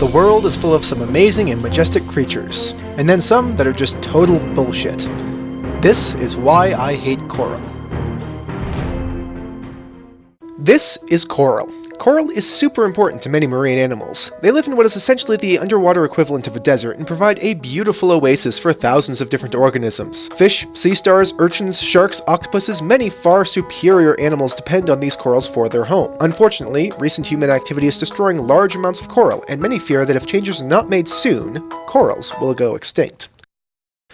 The world is full of some amazing and majestic creatures, and then some that are just total bullshit. This is why I hate coral. This is coral. Coral is super important to many marine animals. They live in what is essentially the underwater equivalent of a desert and provide a beautiful oasis for thousands of different organisms. Fish, sea stars, urchins, sharks, octopuses, many far superior animals depend on these corals for their home. Unfortunately, recent human activity is destroying large amounts of coral, and many fear that if changes are not made soon, corals will go extinct.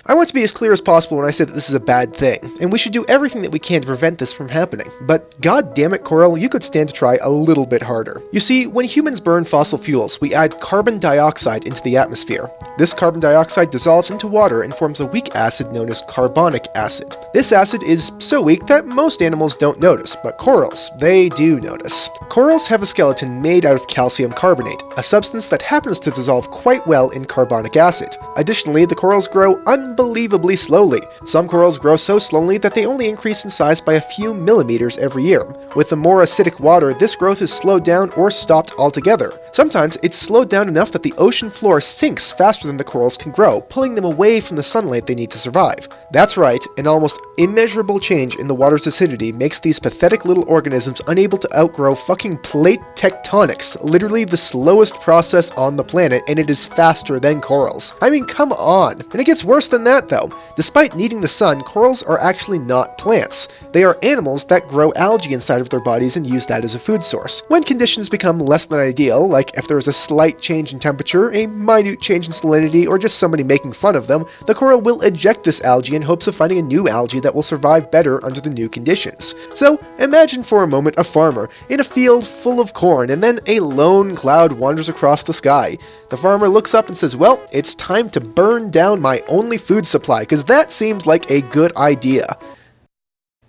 I want to be as clear as possible when I say that this is a bad thing, and we should do everything that we can to prevent this from happening. But god damn it, coral, you could stand to try a little bit harder. You see, when humans burn fossil fuels, we add carbon dioxide into the atmosphere. This carbon dioxide dissolves into water and forms a weak acid known as carbonic acid. This acid is so weak that most animals don't notice, but corals, they do notice. Corals have a skeleton made out of calcium carbonate, a substance that happens to dissolve quite well in carbonic acid. Additionally, the corals grow unbelievably slowly. Some corals grow so slowly that they only increase in size by a few millimeters every year. With the more acidic water, this growth is slowed down or stopped altogether. Sometimes it's slowed down enough that the ocean floor sinks faster than the corals can grow, pulling them away from the sunlight they need to survive. That's right, an almost immeasurable change in the water's acidity makes these pathetic little organisms unable to outgrow fucking plate tectonics, literally the slowest process on the planet, and it is faster than corals. I mean, come on. And it gets worse than that though. Despite needing the sun, corals are actually not plants. They are animals that grow algae inside of their bodies and use that as a food source. When conditions become less than ideal, like if there is a slight change in temperature, a minute change in salinity, or just somebody making fun of them, the coral will eject this algae in hopes of finding a new algae that will survive better under the new conditions. So imagine for a moment a farmer in a field full of corn, and then a lone cloud wanders across the sky. The farmer looks up and says, well, it's time to burn down my only food supply, because that seems like a good idea.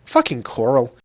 Fucking coral.